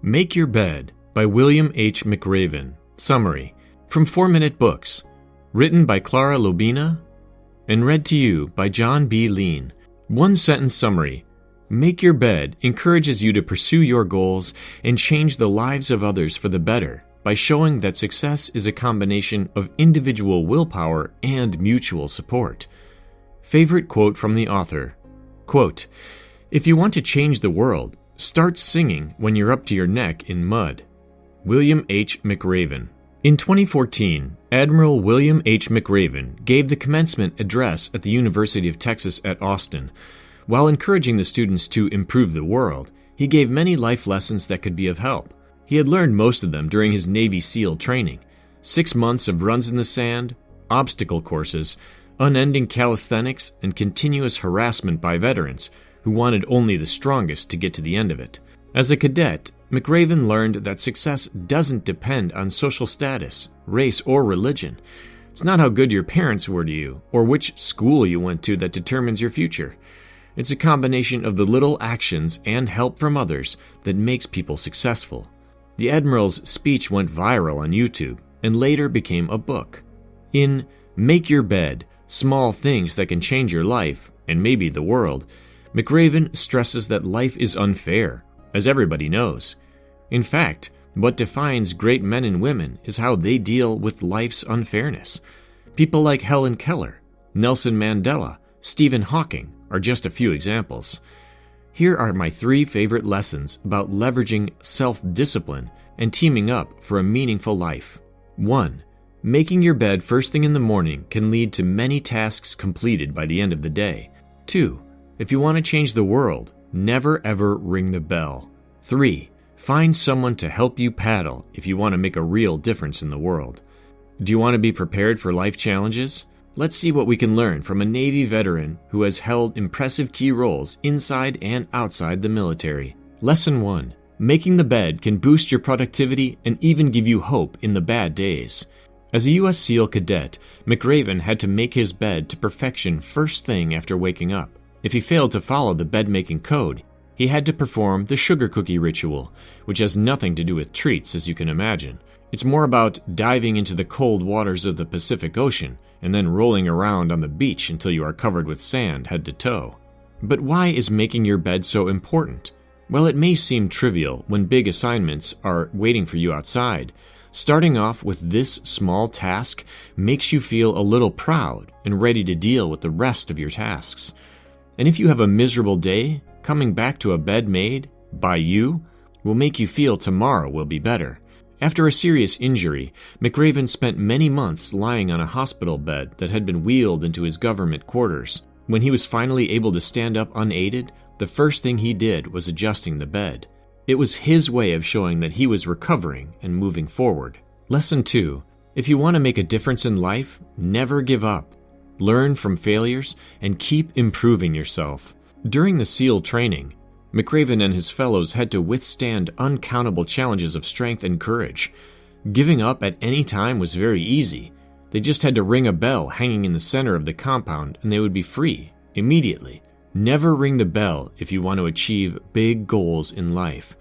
Make Your Bed by William H. McRaven. Summary from 4-Minute Books. Written by Clara Lobina and read to you by John B. Lean. One-sentence summary. Make Your Bed encourages you to pursue your goals and change the lives of others for the better by showing that success is a combination of individual willpower and mutual support. Favorite quote from the author. Quote, "If you want to change the world, start singing when you're up to your neck in mud." William H. McRaven. In 2014, Admiral William H. McRaven gave the commencement address at the University of Texas at Austin. While encouraging the students to improve the world, he gave many life lessons that could be of help. He had learned most of them during his Navy SEAL training. 6 months of runs in the sand, obstacle courses, unending calisthenics, and continuous harassment by veterans who wanted only the strongest to get to the end of it. As a cadet, McRaven learned that success doesn't depend on social status, race, or religion. It's not how good your parents were to you or which school you went to that determines your future. It's a combination of the little actions and help from others that makes people successful. The Admiral's speech went viral on YouTube and later became a book. In Make Your Bed, Small Things That Can Change Your Life, and Maybe the World, McRaven stresses that life is unfair, as everybody knows. In fact, what defines great men and women is how they deal with life's unfairness. People like Helen Keller, Nelson Mandela, Stephen Hawking are just a few examples. Here are my 3 favorite lessons about leveraging self-discipline and teaming up for a meaningful life. 1. Making your bed first thing in the morning can lead to many tasks completed by the end of the day. 2. If you want to change the world, never ever ring the bell. 3. Find someone to help you paddle if you want to make a real difference in the world. Do you want to be prepared for life challenges? Let's see what we can learn from a Navy veteran who has held impressive key roles inside and outside the military. Lesson 1. Making the bed can boost your productivity and even give you hope in the bad days. As a U.S. SEAL cadet, McRaven had to make his bed to perfection first thing after waking up. If he failed to follow the bed-making code, he had to perform the sugar cookie ritual, which has nothing to do with treats, as you can imagine. It's more about diving into the cold waters of the Pacific Ocean and then rolling around on the beach until you are covered with sand head to toe. But why is making your bed so important? Well, it may seem trivial when big assignments are waiting for you outside. Starting off with this small task makes you feel a little proud and ready to deal with the rest of your tasks. And if you have a miserable day, coming back to a bed made by you will make you feel tomorrow will be better. After a serious injury, McRaven spent many months lying on a hospital bed that had been wheeled into his government quarters. When he was finally able to stand up unaided, the first thing he did was adjusting the bed. It was his way of showing that he was recovering and moving forward. Lesson 2. If you want to make a difference in life, never give up. Learn from failures and keep improving yourself. During the SEAL training, McRaven and his fellows had to withstand uncountable challenges of strength and courage. Giving up at any time was very easy. They just had to ring a bell hanging in the center of the compound and they would be free, immediately. Never ring the bell if you want to achieve big goals in life.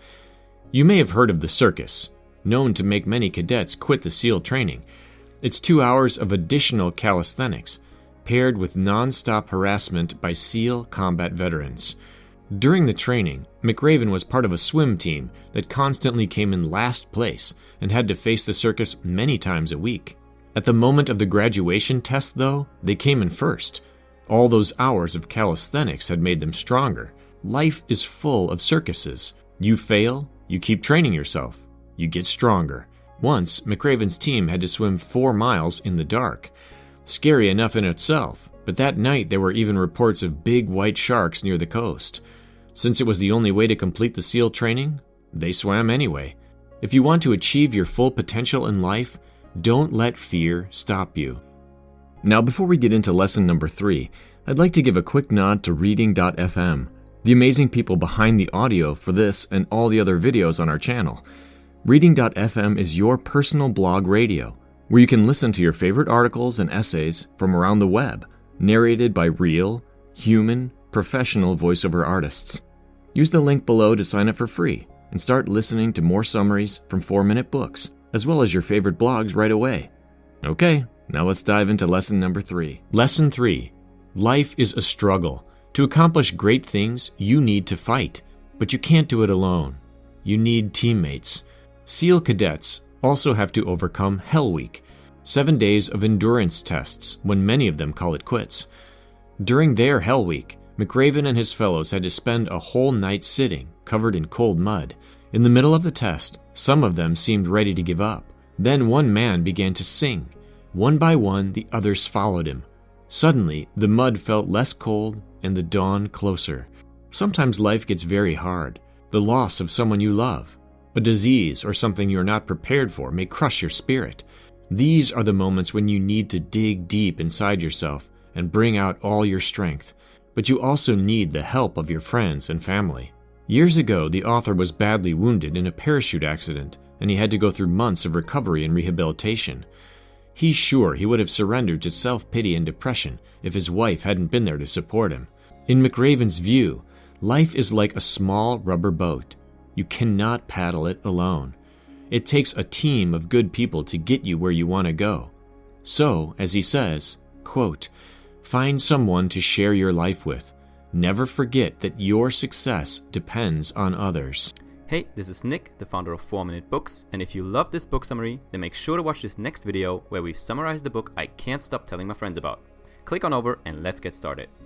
You may have heard of the circus, known to make many cadets quit the SEAL training. It's 2 hours of additional calisthenics, paired with non-stop harassment by SEAL combat veterans. During the training, McRaven was part of a swim team that constantly came in last place and had to face the circus many times a week. At the moment of the graduation test, though, they came in first. All those hours of calisthenics had made them stronger. Life is full of circuses. You fail, you keep training yourself. You get stronger. Once, McRaven's team had to swim 4 miles in the dark. Scary enough in itself, but that night there were even reports of big white sharks near the coast. Since it was the only way to complete the SEAL training, they swam anyway. If you want to achieve your full potential in life, don't let fear stop you. Now, before we get into lesson number 3, I'd like to give a quick nod to Reading.fm, the amazing people behind the audio for this and all the other videos on our channel. Reading.fm is your personal blog radio, where you can listen to your favorite articles and essays from around the web, narrated by real, human, professional voiceover artists. Use the link below to sign up for free. and start listening to more summaries from 4-minute books, as well as your favorite blogs right away. Okay, now let's dive into lesson number 3. Lesson 3. Life is a struggle. To accomplish great things, you need to fight, but you can't do it alone. You need teammates. SEAL cadets also have to overcome Hell Week, 7 days of endurance tests when many of them call it quits. During their Hell Week, McRaven and his fellows had to spend a whole night sitting, covered in cold mud. In the middle of the test, some of them seemed ready to give up. Then one man began to sing. One by one, the others followed him. Suddenly, the mud felt less cold and the dawn closer. Sometimes life gets very hard. The loss of someone you love, a disease, or something you're not prepared for may crush your spirit. These are the moments when you need to dig deep inside yourself and bring out all your strength. But you also need the help of your friends and family. Years ago, the author was badly wounded in a parachute accident, and he had to go through months of recovery and rehabilitation. He's sure he would have surrendered to self-pity and depression if his wife hadn't been there to support him. In McRaven's view, life is like a small rubber boat. You cannot paddle it alone. It takes a team of good people to get you where you want to go. So, as he says, quote, "Find someone to share your life with. Never forget that your success depends on others." Hey, this is Nick, the founder of 4-Minute Books, and if you love this book summary, then make sure to watch this next video where we've summarized the book I can't stop telling my friends about. Click on over and let's get started.